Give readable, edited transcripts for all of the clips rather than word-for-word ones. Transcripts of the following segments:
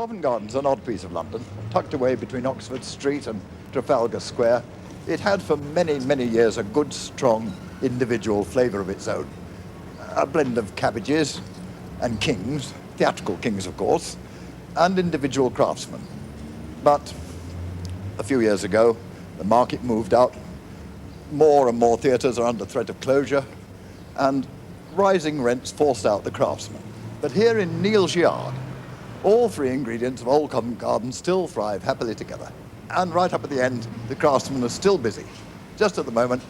Covent Garden's an odd piece of London, tucked away between Oxford Street and Trafalgar Square. It had for many, many years a good, strong, individual flavour of its own. A blend of cabbages and kings, theatrical kings, of course, and individual craftsmen. But a few years ago, the market moved out. More and more theatres are under threat of closure, and rising rents forced out the craftsmen. But here in Neal's Yard, all three ingredients of old Covent Garden still thrive happily together. And right up at the end, the craftsmen are still busy. Just at the moment,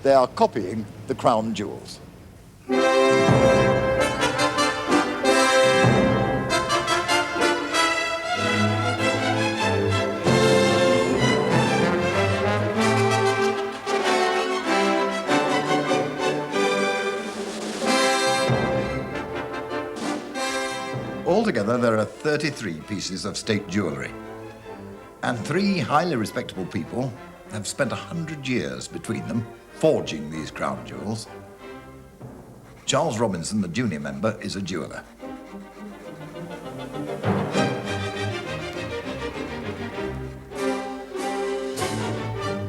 they are copying the crown jewels. Altogether, there are 33 pieces of state jewellery. And three highly respectable people have spent 100 years between them forging these crown jewels. Charles Robinson, the junior member, is a jeweller.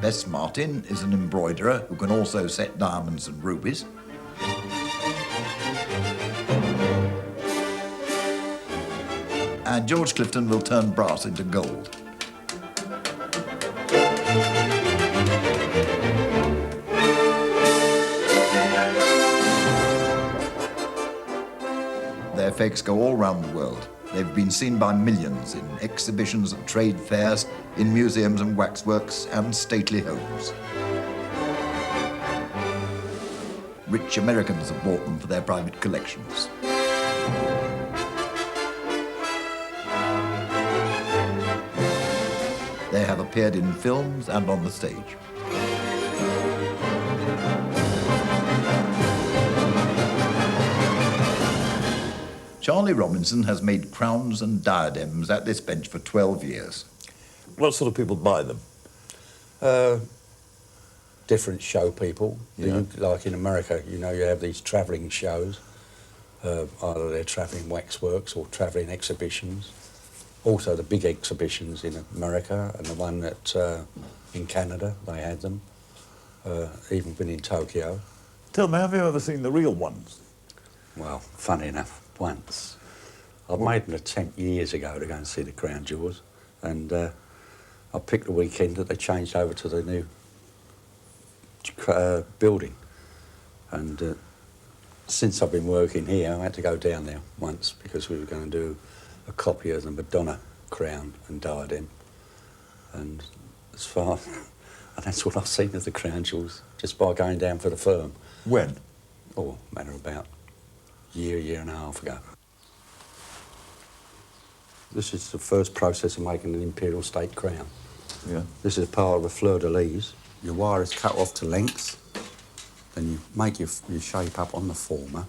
Bess Martin is an embroiderer who can also set diamonds and rubies. And George Clifton will turn brass into gold. Their effects go all around the world. They've been seen by millions in exhibitions at trade fairs, in museums and waxworks, and stately homes. Rich Americans have bought them for their private collections. They have appeared in films and on the stage. Charlie Robinson has made crowns and diadems at this bench for 12 years. What sort of people buy them? Different show people. Yeah. Like in America, you have these travelling shows. Either they're travelling waxworks or travelling exhibitions. Also the big exhibitions in America, and the one that in Canada, they had them. Even been in Tokyo. Tell me, have you ever seen the real ones? Well, funny enough, once. I made an attempt years ago to go and see the crown jewels, and I picked the weekend that they changed over to the new building. And since I've been working here, I had to go down there once because we were going to do a copy of the Madonna crown and diadem. And as far, and that's what I've seen of the crown jewels, just by going down for the firm. When? Oh, matter of about year and a half ago. This is the first process of making an Imperial State Crown. Yeah. This is part of a fleur-de-lis. Your wire is cut off to length, then you make your shape up on the former.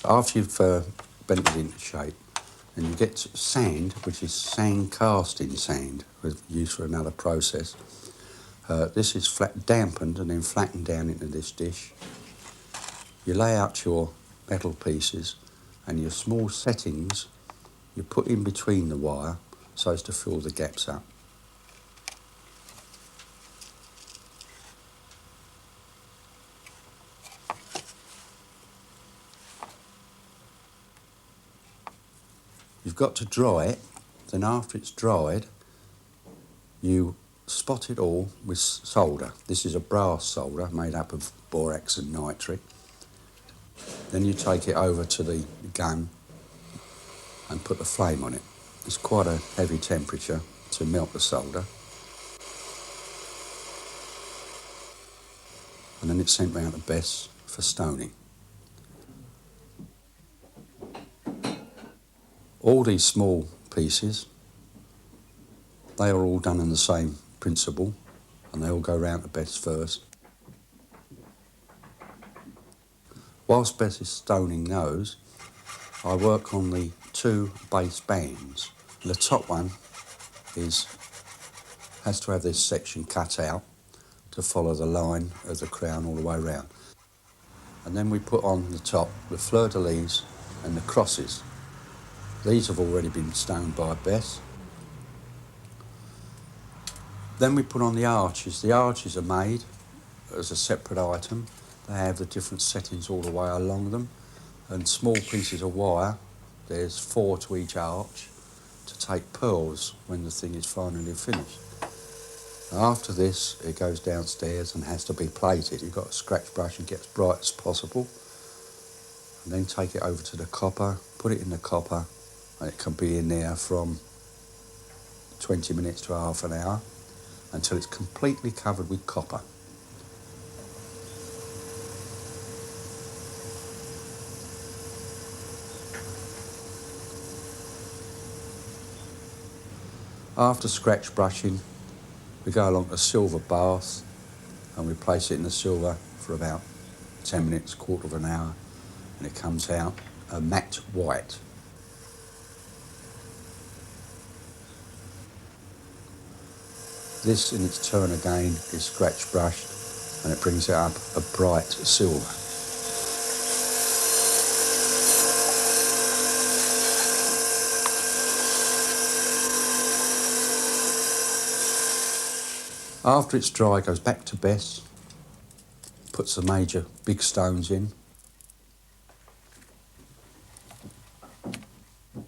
After you've bent it into shape, then you get sand, which is sand casting sand, used for another process. This is dampened and then flattened down into this dish. You lay out your metal pieces, and your small settings you put in between the wire so as to fill the gaps up. You've got to dry it, then after it's dried, you spot it all with solder. This is a brass solder made up of borax and nitric. Then you take it over to the gun and put the flame on it. It's quite a heavy temperature to melt the solder. And then it's sent round to Bess for stoning. All these small pieces, they are all done in the same principle, and they all go round to Bess first. Whilst Bess is stoning those, I work on the two base bands. The top one has to have this section cut out to follow the line of the crown all the way round. And then we put on the top the fleur-de-lis and the crosses. These have already been stoned by Bess. Then we put on the arches. The arches are made as a separate item. They have the different settings all the way along them, and small pieces of wire. There's 4 to each arch to take pearls when the thing is finally finished. After this, it goes downstairs and has to be plated. You've got a scratch brush and get as bright as possible, and then take it over to the copper, put it in the copper, and it can be in there from 20 minutes to half an hour until it's completely covered with copper. After scratch brushing, we go along to silver bath and we place it in the silver for about 10 minutes, quarter of an hour, and it comes out a matte white. This in its turn again is scratch brushed and it brings it up a bright silver. After it's dry, it goes back to Bess, puts the major big stones in.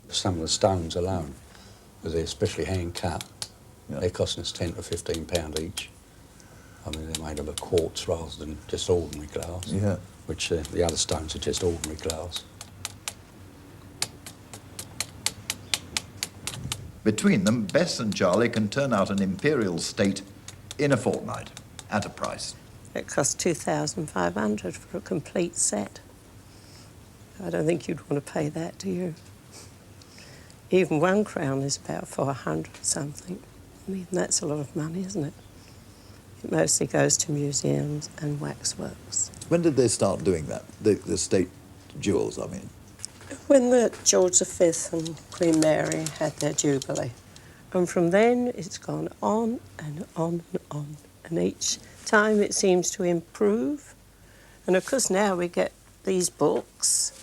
Some of the stones alone, because they're especially hand cut, they're costing us £10 to £15 each. I mean, they're made of a quartz rather than just ordinary glass, which the other stones are just ordinary glass. Between them, Bess and Charlie can turn out an Imperial State in a fortnight, at a price. It costs $2,500 for a complete set. I don't think you'd want to pay that, do you? Even one crown is about 400 something. I mean, that's a lot of money, isn't it? It mostly goes to museums and waxworks. When did they start doing that? The state jewels, I mean. When the George V and Queen Mary had their jubilee. And from then, it's gone on and on and on. And each time it seems to improve. And of course now we get these books.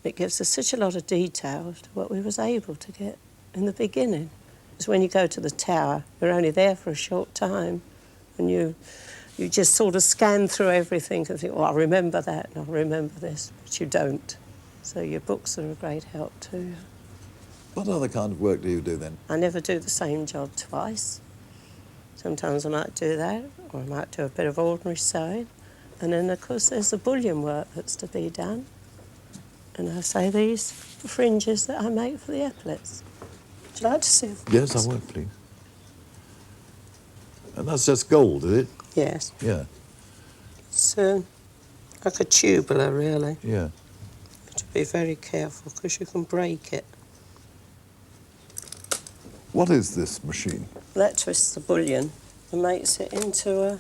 It gives us such a lot of detail to what we was able to get in the beginning. Because when you go to the tower, you're only there for a short time. And you just sort of scan through everything and think, well, I'll remember that and I'll remember this. But you don't. So your books are a great help too. What other kind of work do you do then? I never do the same job twice. Sometimes I might do that, or I might do a bit of ordinary sewing. And then, of course, there's the bullion work that's to be done. And I say these fringes that I make for the epaulets. Would you like to see them? Yes, I would, please. And that's just gold, is it? Yes. Yeah. It's like a tubular, really. Yeah. You have to be very careful because you can break it. What is this machine? That twists the bullion and makes it into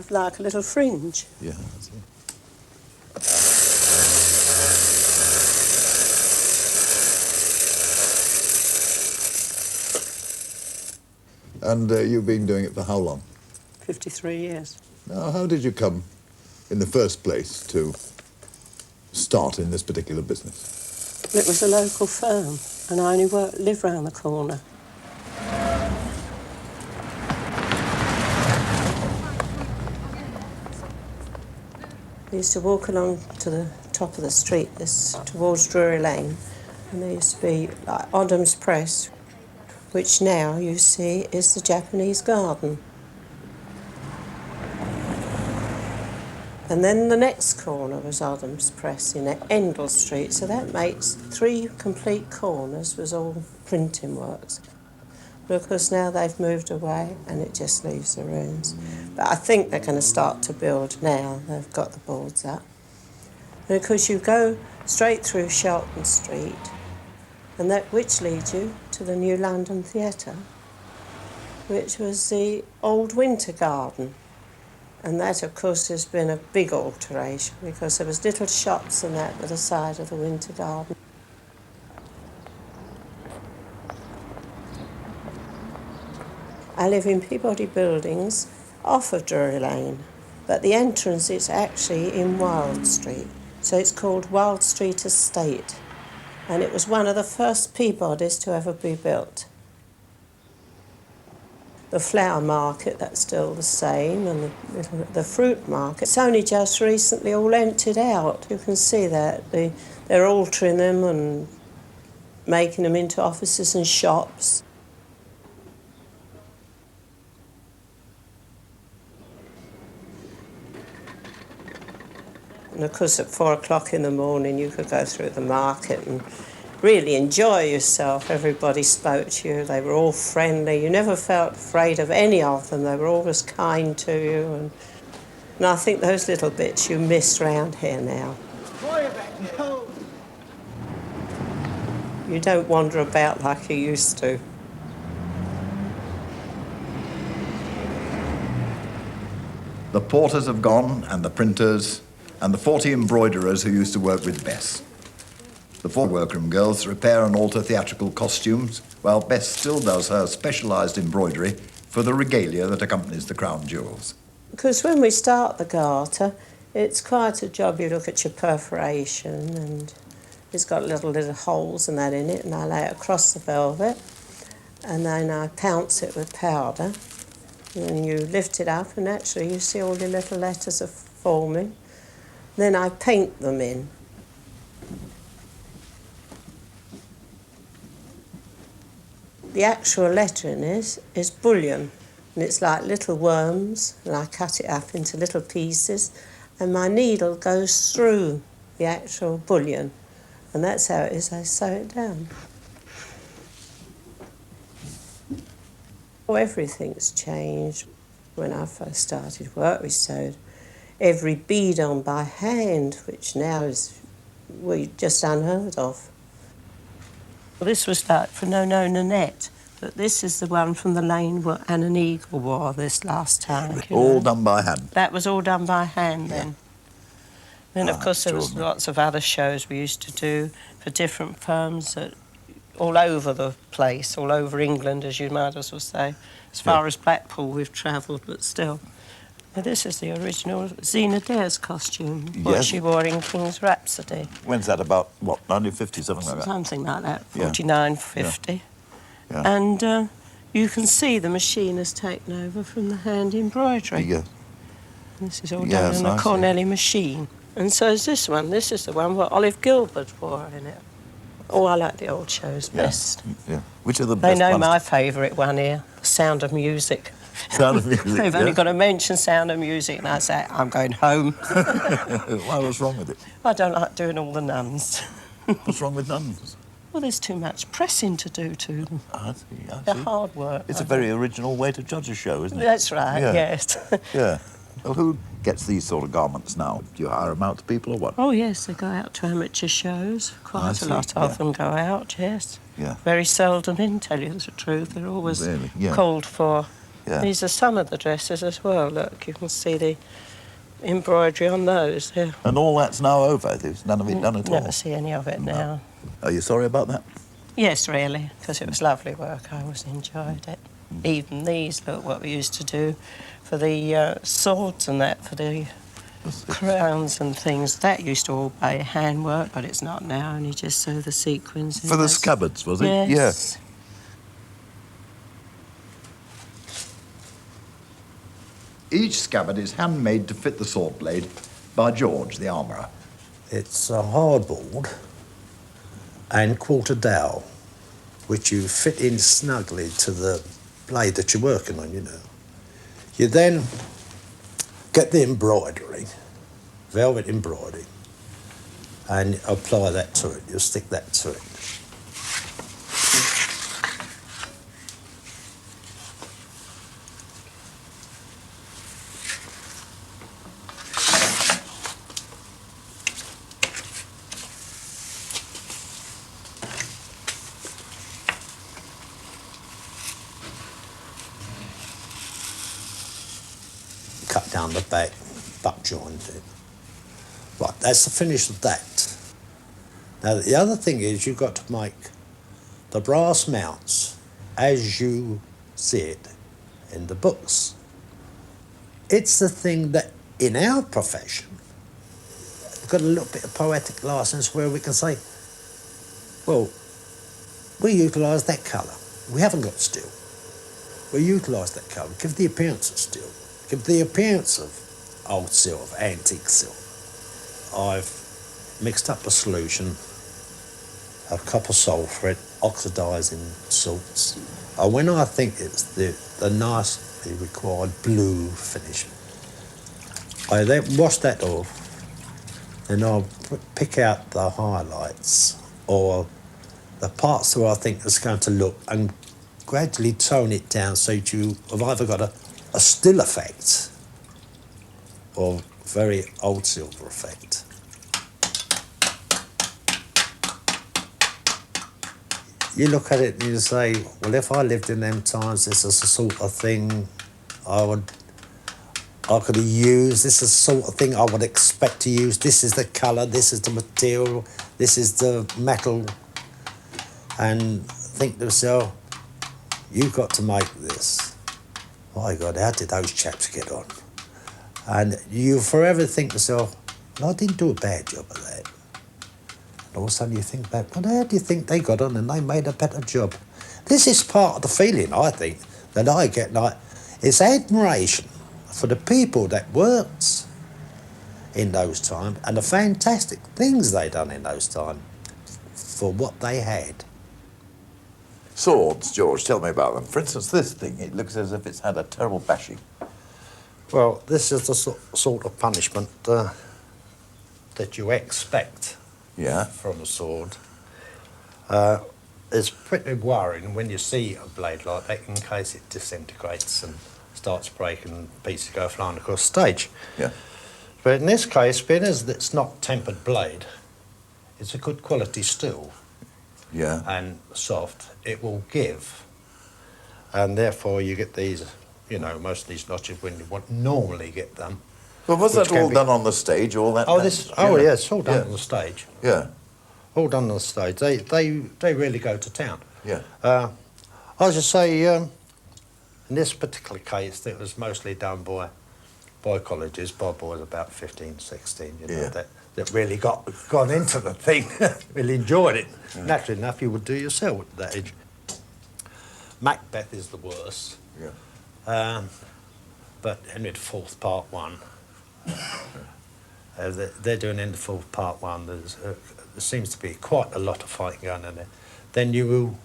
like a little fringe. Yeah, that's it. And you've been doing it for how long? 53 years. Now, how did you come, in the first place, to start in this particular business? It was a local firm, and I only live round the corner. I used to walk along to the top of the street, towards Drury Lane, and there used to be like Odom's Press, which now you see is the Japanese Garden. And then the next corner was Odom's Press in Endell Street, so that makes 3 complete corners was all printing works. But of course now they've moved away and it just leaves the ruins. But I think they're going to start to build now. They've got the boards up. And of course you go straight through Shelton Street, and which leads you to the new London Theatre, which was the old Winter Garden. And that, of course, has been a big alteration because there was little shops and that by the side of the Winter Garden. I live in Peabody Buildings off of Drury Lane, but the entrance is actually in Wild Street, so it's called Wild Street Estate. and it was one of the first Peabodys to ever be built. The flower market, that's still the same, and the fruit market. It's only just recently all emptied out. You can see that. They're altering them and making them into offices and shops. And of course, at 4 o'clock in the morning, you could go through the market and really enjoy yourself. Everybody spoke to you. They were all friendly. You never felt afraid of any of them. They were always kind to you. And I think those little bits you miss round here now. You don't wander about like you used to. The porters have gone, and the printers, and the 40 embroiderers who used to work with Bess. The 4 workroom girls repair and alter theatrical costumes, while Bess still does her specialised embroidery for the regalia that accompanies the crown jewels. Because when we start the garter, it's quite a job. You look at your perforation, and it's got little holes and that in it, and I lay it across the velvet, and then I pounce it with powder, and then you lift it up, and actually you see all the little letters are forming. Then I paint them in. The actual lettering is bullion, and it's like little worms, and I cut it up into little pieces, and my needle goes through the actual bullion, and that's how it is I sew it down. Oh, everything's changed. When I first started work, we sewed every bead on by hand, which now is just unheard of. Well, this was like for No Nanette, but this is the one from the lane where Anne and Eagle wore this last time. All done by hand? That was all done by hand then. Then, of course, there was lots of other shows we used to do for different firms all over the place, all over England, as you might as well say. As far as Blackpool we've travelled, but still. Now, this is the original Zena Dare's costume, what she wore in King's Rhapsody. When's that, about, what, 1950, something like that? Something like that, 49, 50. Yeah. And you can see the machine has taken over from the hand embroidery. Yeah. This is all done on a Cornelli machine. And so is this one. This is the one where Olive Gilbert wore in it. Oh, I like the old shows best. Yeah. Which are the best They know ones? my favourite one here, Sound of Music. Sound of Music, They've only got to mention Sound of Music and I say, I'm going home. Why, what's wrong with it? I don't like doing all the nuns. What's wrong with nuns? Well, there's too much pressing to do to them. I see. They're hard work. It's a very original way to judge a show, isn't it? That's right, yes. Yeah. Well, who gets these sort of garments now? Do you hire them out to people or what? Oh, yes, they go out to amateur shows. Quite a lot of them go out, yes. Yeah. Very seldom in, tell you the truth. They're always called for. Yeah. These are some of the dresses as well. Look, you can see the embroidery on those. Yeah. And all that's now over? There's none of it done at all? Never see any of it now. Are you sorry about that? Yes, really, because it was lovely work. I always enjoyed it. Even these, look, what we used to do for the swords and that, for the crowns and things. That used to all be handwork, but it's not now, and you just sew the sequins. For the scabbards, was it? Yes. Each scabbard is handmade to fit the sword blade by George, the armourer. It's a hardboard and quarter dowel, which you fit in snugly to the blade that you're working on, you know. You then get the embroidery, velvet embroidery, and apply that to it. You stick that to it. Cut down the back, butt joint it. Right, that's the finish of that. Now the other thing is you've got to make the brass mounts as you see it in the books. It's the thing that in our profession we've got a little bit of poetic license where we can say Well, we utilise that colour. We haven't got steel. We utilise that colour, give the appearance of steel, give the appearance of old silver, antique silver. I've mixed up a solution of copper sulphate, oxidising salts. And when I think it's the nicely required blue finish, I then wash that off, and I'll pick out the highlights or the parts where I think it's going to look and gradually tone it down so you have either got a still effect or very old silver effect. You look at it and you say, well, if I lived in them times, this is the sort of thing I could have used, this is the sort of thing I would expect to use, this is the colour, this is the material, this is the metal, and think to myself, you've got to make this. My God, how did those chaps get on? And you forever think to yourself, well, I didn't do a bad job of that. And all of a sudden you think back, well, how do you think they got on and they made a better job? This is part of the feeling, I think, that I get, like, it's admiration for the people that worked in those times and the fantastic things they done in those times for what they had. Swords, George, tell me about them. For instance, this thing, it looks as if it's had a terrible bashing. Well, this is the sort of punishment that you expect from a sword. It's pretty worrying when you see a blade like that in case it disintegrates and starts breaking and pieces go flying across stage. Yeah. But in this case, being as it's not tempered blade, it's a good quality steel. Yeah. And soft, it will give. And therefore you get these, you know, most of these notches when you normally get them. Well, was that all done on the stage, all that? Oh, yeah, it's all done on the stage. Yeah. All done on the stage. They really go to town. Yeah. I should say, in this particular case, it was mostly done by colleges, by boys about 15, 16, you know, that really got into the thing, really enjoyed it. Yeah. Naturally enough, you would do yourself at that age. Macbeth is the worst. Yeah. But Henry IV, Part 1, they're doing in the fourth Part 1, there seems to be quite a lot of fighting going on there. Then you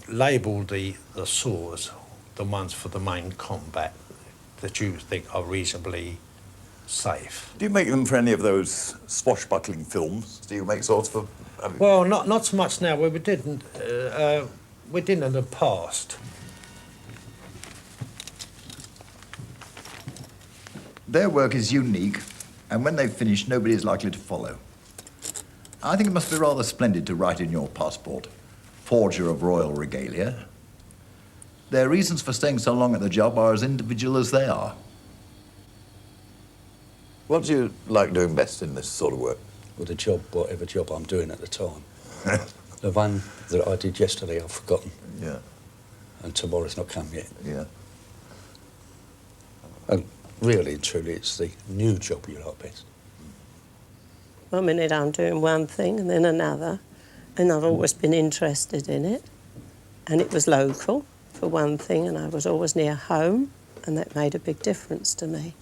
label the swords, the ones for the main combat that you think are reasonably safe. Do you make them for any of those swashbuckling films? Do you make swords for... Well, not so much now. We didn't in the past. Their work is unique, and when they've finished, nobody is likely to follow. I think it must be rather splendid to write in your passport, forger of royal regalia. Their reasons for staying so long at the job are as individual as they are. What do you like doing best in this sort of work? Well, the job, whatever job I'm doing at the time. The one that I did yesterday, I've forgotten. Yeah. And tomorrow's not come yet. Yeah. And really and truly, it's the new job you like best. One minute I'm doing one thing and then another, and I've always been interested in it. And it was local, for one thing, and I was always near home, and that made a big difference to me.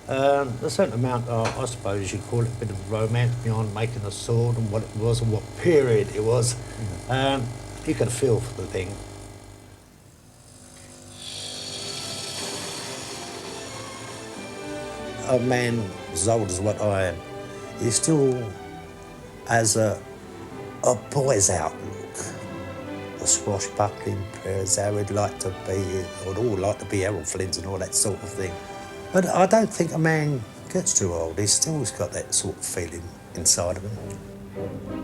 A certain amount, I suppose you'd call it a bit of romance behind making a sword and what it was and what period it was. You could feel for the thing. A man as old as what I am, he still has a boy's outlook. A swashbuckling prayers, how he'd like to be, or all like to be Errol Flynn's and all that sort of thing. But I don't think a man gets too old. He's still got that sort of feeling inside of him.